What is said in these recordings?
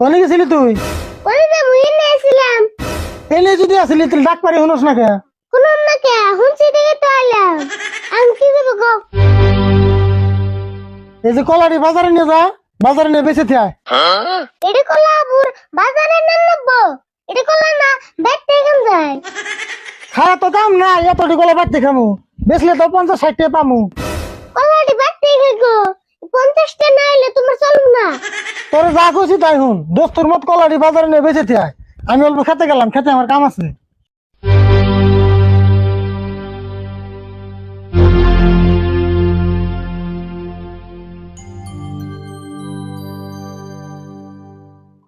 কোনে গেছিলি তুই? কোনে যে মুই নেছিলাম। এনে যদি আসলি তুই ডাক পারি হনস না কে? শুনুন না কে হুনছি দেখে তো আইলাম। আমি কি করব গো? এই যে কলাটি বাজারে নিয়ে যা, বাজারে নিয়ে বেঁচে থাক। এটা কলাপুর বাজারে না নেবো। এটা কলা না দেখতে কেন যায়। খাওয়া তো কাম না, এতটি কলা বাড়তে খামু, বেচলে তো 50-60 টাকা পামু। কলাটি বাড়তে গো 50 টা না এলে তোমার চলব না। তোর যা খুশি তাই হুন, দোস্তর মত কলাটি বাজারে নিয়ে বেঁচে থাক। আমি অল্প খেতে গেলাম, খেতে আমার কাম আছে।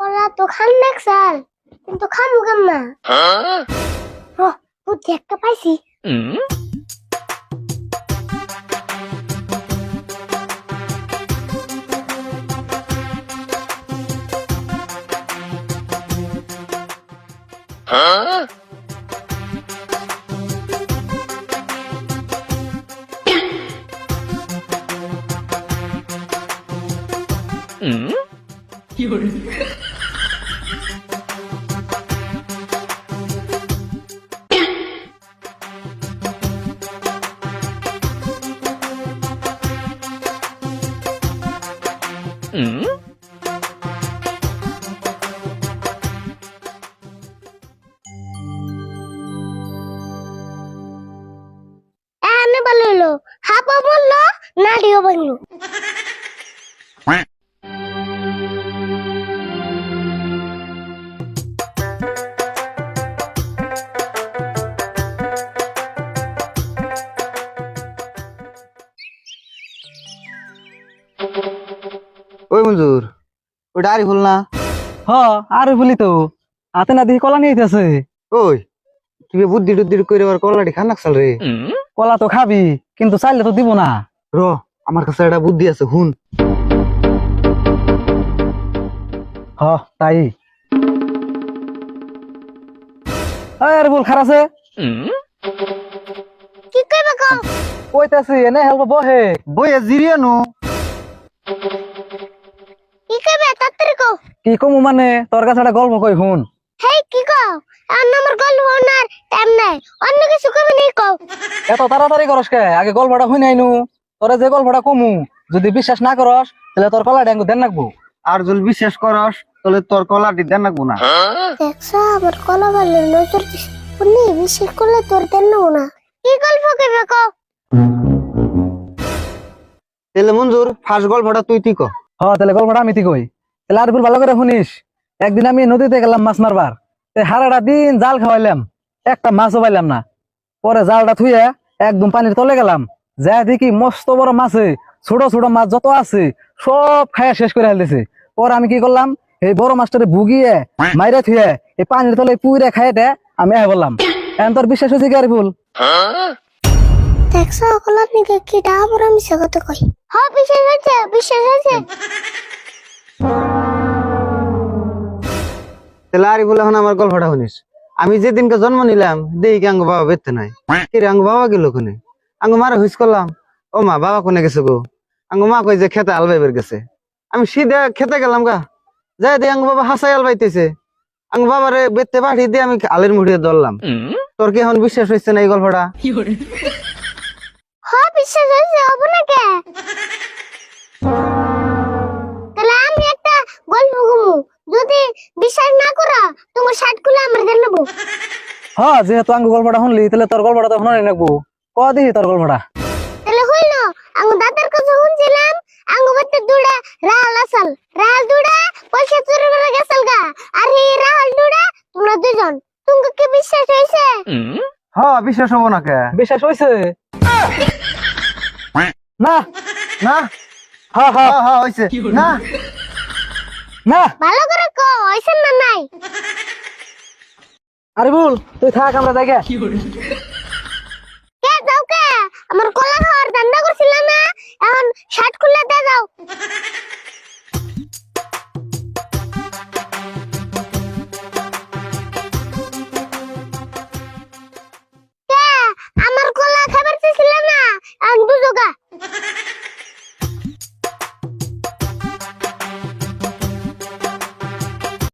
কলা তো খান নাকসাল কিন্তু খামু কেন না। বুদ্ধি একটা পাইছি। এনে বললো হাপা বললো নাড়িও বললো। ওই মঞ্জুর, ওইটা আরি ফুল না? হ আর বলি তো হাতে না দেখি কলা নিয়ে আইতাছে। ওই তুমি বুদ্ধি টুদ্ধি করে আবার কলাটি খান নাকসাল রে। কলা তো খাবি কিন্তু চাইলে তো দিব না। র, আমার কাছে একটা বুদ্ধি আছে, হুন। হ তাই আর বল খারাছে কি কইবা কও? কইতাছি এনে হেলব বহে বইয়া জিরিয়ানো। কি কইবা তাড়াতাড়ি কও। কি কমু মানে তোর কাছে একটা গল্প কই হুন। হেই কি কও? আর আমার গল্প ওনার টাইম নাই, অন্য কিছু কবে নেই কও। এত তাড়াতাড়ি করস কে? আগে গল্পটা হই নাইনু। তোরে যে গল্পটা কমু যদি বিশ্বাস না করস তাহলে তোর কলা ড্যাঙ্গু দেন রাখবো। আর যদি বিশ্বাস করস তাহলে তোর কলাটি দেন রাখবো না। দেখছো আমার কলা ভালো নজর দিস। উনি বিশ্বাস করলে তোর দেন না। কি গল্প কইবা কও? তাহলে মঞ্জুর ফার্স্ট গল্পটা তুই ক। হ তাহলে গল্পটা আমি তুই কই। তাহলে আর বল ভালো করে শুনিস। একদিন আমি নদীতে গেলাম মাছ মারবার। হারাটা দিন জাল খাওয়াইলাম, একটা মাছও পাইলাম না। পরে জালটা থুয়ে একদম পানির তলে গেলাম, যা দেখি মস্ত বড় মাছে ছোট ছোট মাছ যত আছে সব খাইয়া শেষ করে ফেলতেছে। পরে আমি কি করলাম, এই বড় মাছটারে ভুগিয়ে মাইরে থুয়ে এই পানির তলে পুইরে খাইতে আমি বললাম। এখন তোর বিশ্বাস হয়েছে কি আর ভুল? দেখছো কলা নিকে কি ডাবর আমি কথা কই। হ্যাঁ বিশ্বাস হয়েছে, বিশ্বাস হয়েছে। তাহলে আরি ফুল এখন আমার গল্পটা শুনিস। আমি যেদিনকে জন্ম নিলাম দেখি আঙ্গ বাবা বেরতে নাই। কিরে আঙ্গ বাবা গেল কোনে? আঙ্গ মারা হুইস করলাম, ও মা বাবা কোনে গেছে গো? আঙ্গ মা কই যে খেতে আলবাইবের গেছে। আমি সিধা খেতে গেলাম গা, যাই দিয়ে আঙ্গ বাবা হাসাই আলবাইতেছে। আঙ্গ বাবারে বেরতে পাঠিয়ে দিয়ে আমি আলের মুড়িয়ে ধরলাম। তোর কি এখন বিশ্বাস হয়েছে না এই গল্পটা? হ্যাঁ বিশ্বাস হয়েছে, হবো না কে? তাহলে আমি একটা গল্প ঘুমু, যদি বিশ্বাস না করো তোমার শার্ট খুলে আমার দেন নেবো। হ্যাঁ যেহেতু আঙ্গু গল্পটা শুনলি তাহলে তোর গল্পটা তো শুনে রাখবো। ক দিহি তোর গল্পটা। তাহলে হইলো আঙ্গু দাদার কাছে শুনছিলাম আঙ্গু বাড়িতে দুড়া রাহাল আসাল, রাহাল দুড়া পয়সা চুরি করে গেছাল গা। আর এই রাহাল দুড়া তোমরা দুজন, তুমি কি বিশ্বাস হয়েছে? হ্যাঁ বিশ্বাস হবো না কে? বিশ্বাস হয়েছে না? না। হ্যাঁ হ্যাঁ হ্যাঁ হ্যাঁ হয়েছে না। না। ভালো করে কো হয়েছে না নাই? আরে বল তুই থাক আমরা জায়গা।